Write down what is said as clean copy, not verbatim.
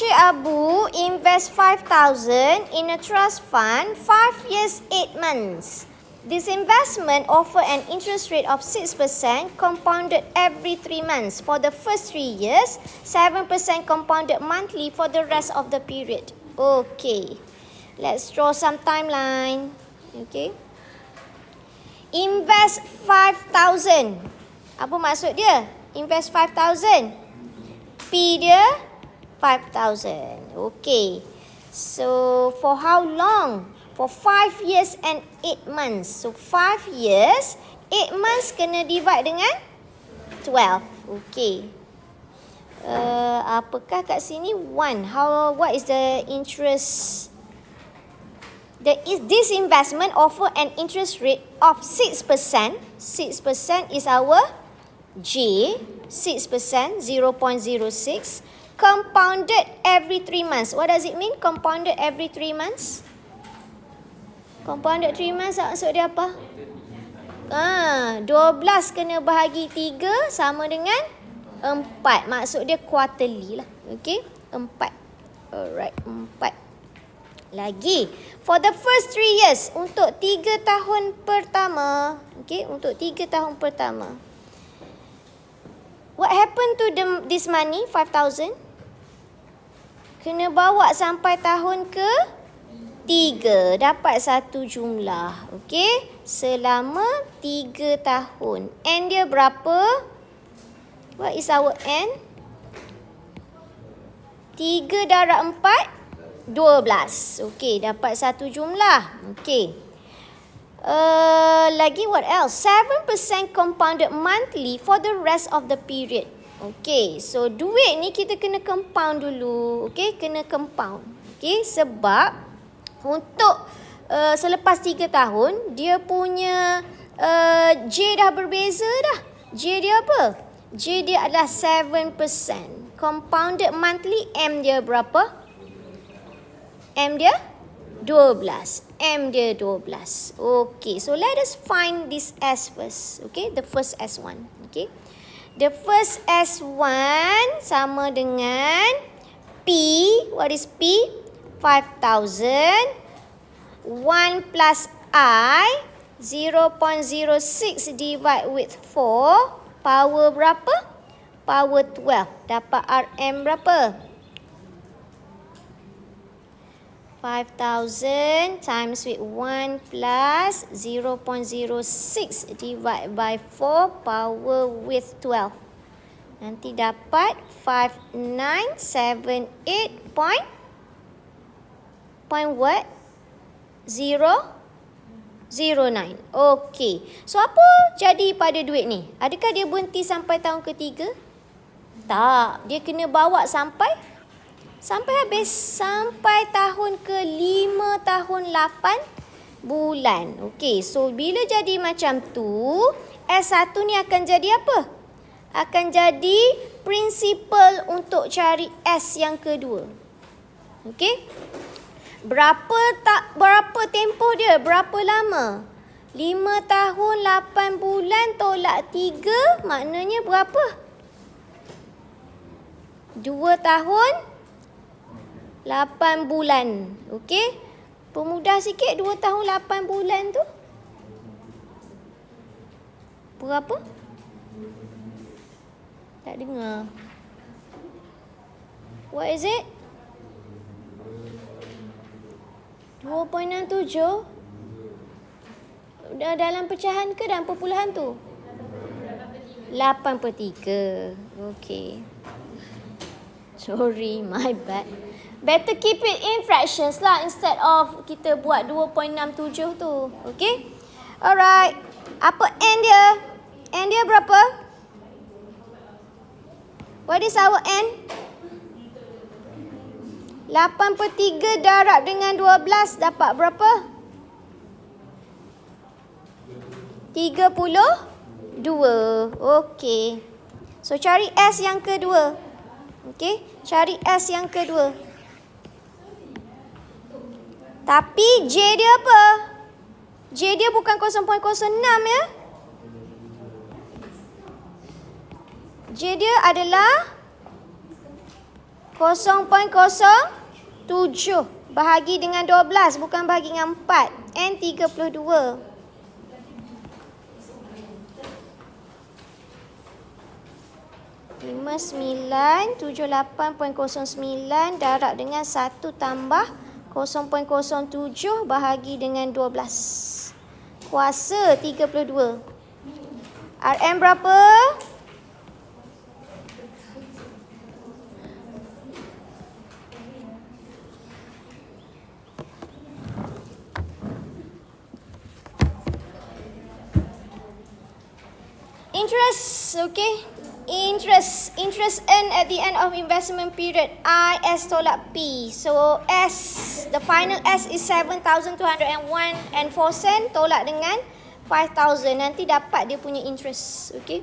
Cik Abu invest 5,000 in a trust fund 5 years 8 months. This investment offer an interest rate of 6% compounded every 3 months. For the first 3 years, 7% compounded monthly for the rest of the period. Okay. Let's draw some timeline. Okay. Invest 5,000. Apa maksud dia? Invest 5,000. P dia 5,000. Okay. So, for how long? For 5 years and 8 months. So, 5 years, 8 months kena divide dengan 12. Okay. Apakah kat sini? 1. What is the interest? This investment offer an interest rate of 6%. 6% is our J. 6%, 0.06. Compounded every 3 months. What does it mean? Compounded every 3 months? Compounded 3 months maksud dia apa? 12 kena bahagi 3 sama dengan 4. Maksud dia quarterly lah. Okay? 4. Alright, 4. Lagi. For the first 3 years. Untuk 3 tahun pertama. Okay? Untuk 3 tahun pertama. What happened to this money? 5,000. Kena bawa sampai tahun ke 3. Dapat satu jumlah. Okey. Selama 3 tahun. N dia berapa? What is our N? 3 darab 4? 12. Okey. Dapat satu jumlah. Okey. Lagi what else? 7% compounded monthly for the rest of the period. Okay, so duit ni kita kena compound dulu. Okay, kena compound. Okay, sebab untuk selepas 3 tahun, dia punya J dah berbeza dah. J dia apa? J dia adalah 7%. Compounded monthly, M dia berapa? M dia 12. M dia 12. Okay, so let us find this S first. Okay, the first S1. Okay. The first S1 sama dengan P. What is P? 5,000. 1 plus I. 0.06 divide with 4. Power berapa? Power 12. Dapat RM berapa? 5,000 times with 1 plus 0.06 divide by 4 power with 12. Nanti dapat 5978 point what? 009. Okey. So apa jadi pada duit ni? Adakah dia berhenti sampai tahun ketiga? Tak. Dia kena bawa sampai habis. Sampai tahun ke-5 tahun 8 bulan. Okey, so bila jadi macam tu, S1 ni akan jadi apa? Akan jadi principal untuk cari S yang kedua. Okey? Berapa tempoh dia? Berapa lama? 5 tahun 8 bulan tolak 3 maknanya berapa? 2 tahun 8 bulan. Okey? Pemudah sikit 2 tahun 8 bulan tu. Berapa? Tak dengar. What is it? 2.67? Dalam pecahan ke dalam perpuluhan tu? 8/3. Okey. Sorry, my bad. Better keep it in fractions lah instead of kita buat 2.67 tu. Okay? Alright. Apa N dia? N dia berapa? What is our N? 8/3 darab dengan 12 dapat berapa? 32. Okay. So, cari S yang kedua. Okay? Cari S yang kedua. Tapi J dia apa? J dia bukan 0.06 ya. J dia adalah 0.07 bahagi dengan 12, bukan bahagi dengan 4. N 32. Lima 978.09 darab dengan 1 tambah 0.07 bahagi dengan 12. Kuasa 32. RM berapa? Interest, okay. Interest earned at the end of investment period. I, S tolak P. So, S, the final S is 7,201 and 4 sen tolak dengan 5,000. Nanti dapat dia punya interest, okay.